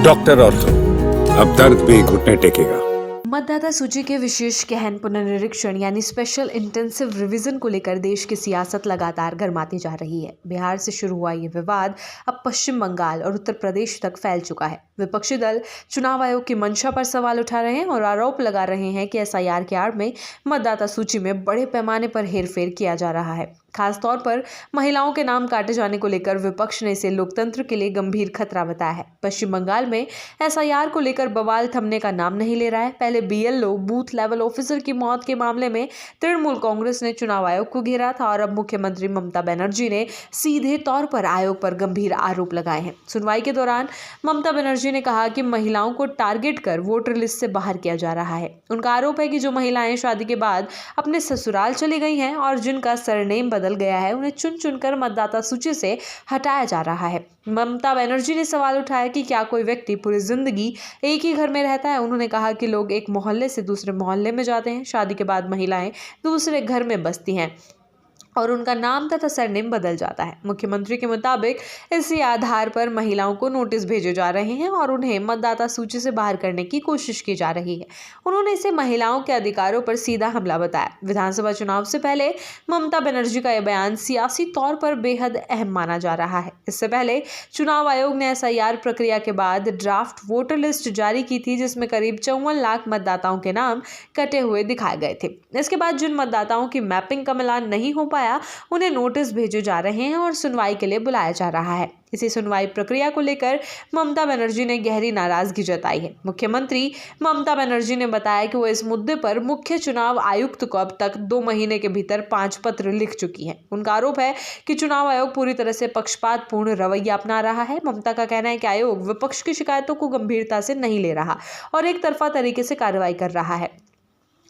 Doctor ortho, अब दर्द भी घुटने टेकेगा। मतदाता सूची के विशेष गहन पुनर्निरीक्षण यानी स्पेशल इंटेंसिव रिवीजन को लेकर देश की सियासत लगातार गर्माती जा रही है। बिहार से शुरू हुआ ये विवाद अब पश्चिम बंगाल और उत्तर प्रदेश तक फैल चुका है। विपक्षी दल चुनाव आयोग की मंशा पर सवाल उठा रहे हैं और आरोप लगा रहे हैं कि एसआईआर के आड़ में मतदाता सूची में बड़े पैमाने पर हेरफेर किया जा रहा है। खासतौर पर महिलाओं के नाम काटे जाने को लेकर विपक्ष ने इसे लोकतंत्र के लिए गंभीर खतरा बताया है। पश्चिम बंगाल में एसआईआर को लेकर बवाल थमने का नाम नहीं ले रहा है। पहले बीएलओ बूथ लेवल ऑफिसर की मौत के मामले में तृणमूल कांग्रेस ने चुनाव आयोग को घेरा था और अब मुख्यमंत्री ममता बनर्जी ने सीधे तौर पर आयोग पर गंभीर आरोप लगाए हैं। सुनवाई के दौरान ममता बनर्जी ने कहा कि महिलाओं को टारगेट कर वोटर लिस्ट से बाहर किया जा रहा है। उनका आरोप है कि जो महिलाएं शादी के बाद अपने ससुराल चली गई हैं और जिनका सरनेम बदल गया है उन्हें चुन चुनकर मतदाता सूची से हटाया जा रहा है। ममता बनर्जी ने सवाल उठाया कि क्या कोई व्यक्ति पूरी जिंदगी एक ही घर में रहता है। उन्होंने कहा कि लोग एक मोहल्ले से दूसरे मोहल्ले में जाते हैं, शादी के बाद महिलाएं दूसरे घर में बसती हैं और उनका नाम तथा सरनेम बदल जाता है। मुख्यमंत्री के मुताबिक इसी आधार पर महिलाओं को नोटिस भेजे जा रहे हैं और उन्हें मतदाता सूची से बाहर करने की कोशिश की जा रही है। उन्होंने इसे महिलाओं के अधिकारों पर सीधा हमला बताया। विधानसभा चुनाव से पहले ममता बनर्जी का यह बयान सियासी तौर पर बेहद अहम माना जा रहा है। इससे पहले चुनाव आयोग ने एसआईआर प्रक्रिया के बाद ड्राफ्ट वोटर लिस्ट जारी की थी, जिसमें करीब 54 लाख मतदाताओं के नाम कटे हुए दिखाए गए थे। इसके बाद जिन मतदाताओं की मैपिंग का मिलान नहीं हो पाया उन्हें नोटिस भेजे जा रहे हैं और सुनवाई के लिए बुलाया जा रहा है। इसी सुनवाई प्रक्रिया को लेकर ममता बनर्जी ने गहरी नाराजगी जताई है। मुख्यमंत्री ममता बनर्जी ने बताया कि वो इस मुद्दे पर मुख्य चुनाव आयुक्त को अब तक 2 महीने के भीतर 5 पत्र लिख चुकी है। उनका आरोप है कि चुनाव आयोग पूरी तरह से पक्षपातपूर्ण रवैया अपना रहा है। ममता का कहना है कि आयोग विपक्ष की शिकायतों को गंभीरता से नहीं ले रहा और एक तरफा तरीके से कार्रवाई कर रहा है।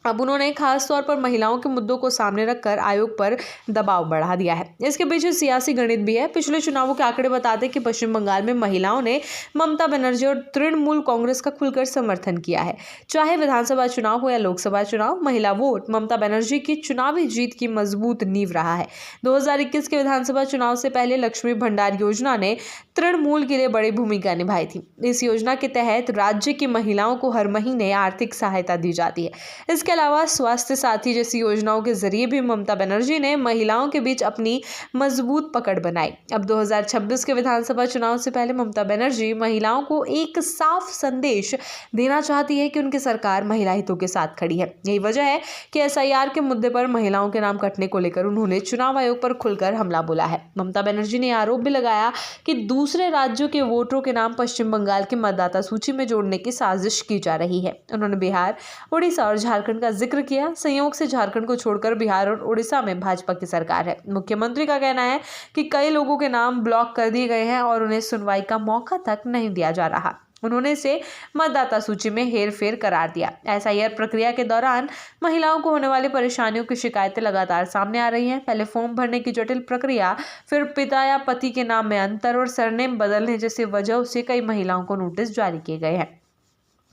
अब उन्होंने खास तौर पर महिलाओं के मुद्दों को सामने रखकर आयोग पर दबाव बढ़ा दिया है। इसके पीछे सियासी गणित भी है। पिछले चुनावों के आंकड़े बताते हैं कि पश्चिम बंगाल में महिलाओं ने ममता बनर्जी और तृणमूल कांग्रेस का खुलकर समर्थन किया है। चाहे विधानसभा चुनाव हो या लोकसभा चुनाव, महिला वोट ममता बनर्जी की चुनावी जीत की मजबूत नींव रहा है। 2021 के विधानसभा चुनाव से पहले लक्ष्मी भंडार योजना ने तृणमूल के लिए बड़ी भूमिका निभाई थी। इस योजना के तहत राज्य की महिलाओं को हर महीने आर्थिक सहायता दी जाती है। इसके अलावा स्वास्थ्य साथी जैसी योजनाओं के जरिए भी ममता बनर्जी ने महिलाओं के बीच अपनी मजबूत पकड़ बनाई। अब 2026 के विधानसभा चुनाव से पहले ममता बनर्जी महिलाओं को एक साफ संदेश देना चाहती है कि उनकी सरकार महिला हितों के साथ खड़ी है। यही वजह है कि एसआईआर के मुद्दे पर महिलाओं के नाम कटने को लेकर उन्होंने चुनाव आयोग पर खुलकर हमला बोला है। ममता बनर्जी ने आरोप भी लगाया कि दूसरे राज्यों के वोटरों के नाम पश्चिम बंगाल की मतदाता सूची में जोड़ने की साजिश की जा रही है। उन्होंने बिहार, उड़ीसा और झारखंड का जिक्र किया। संयोग से झारखंड को छोड़कर बिहार और उड़ीसा में भाजपा की सरकार है। मुख्यमंत्री का कहना है कि कई लोगों के नाम ब्लॉक कर दिए गए हैं और उन्हें सुनवाई का मौका तक नहीं दिया जा रहा। उन्होंने इसे मतदाता सूची में हेरफेर करार दिया। एसआईआर प्रक्रिया के दौरान महिलाओं को होने वाली परेशानियों की शिकायतें लगातार सामने आ रही हैं। पहले फॉर्म भरने की जटिल प्रक्रिया, फिर पिता या पति के नाम में अंतर और सरनेम बदलने जैसी वजहों से कई महिलाओं को नोटिस जारी किए गए हैं।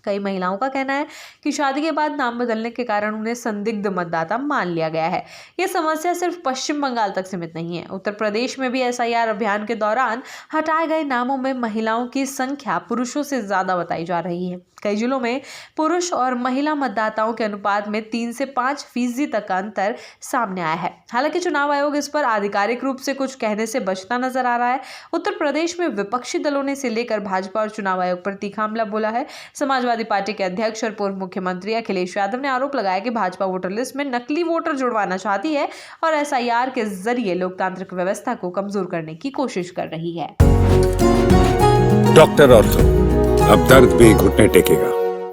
कई महिलाओं का कहना है कि शादी के बाद नाम बदलने के कारण उन्हें संदिग्ध मतदाता मान लिया गया है। यह समस्या सिर्फ पश्चिम बंगाल तक सीमित नहीं है। उत्तर प्रदेश में भी एसआईआर अभियान के दौरान हटाए गए नामों में महिलाओं की संख्या पुरुषों से ज्यादा बताई जा रही है। कई जिलों में पुरुष और महिला मतदाताओं के अनुपात में 3 से 5% तक का अंतर सामने आया है। हालांकि चुनाव आयोग इस पर आधिकारिक रूप से कुछ कहने से बचता नजर आ रहा है। उत्तर प्रदेश में विपक्षी दलों ने इसे लेकर भाजपा और चुनाव आयोग पर तीखा हमला बोला है। समाजवादी पार्टी के अध्यक्ष और पूर्व मुख्यमंत्री अखिलेश यादव ने आरोप लगाया कि भाजपा वोटर लिस्ट में नकली वोटर जुड़वाना चाहती है और एसआईआर के जरिए लोकतांत्रिक व्यवस्था को कमजोर करने की कोशिश कर रही है। डॉक्टर ऑर्थो, अब दर्द भी घुटने टेकेगा।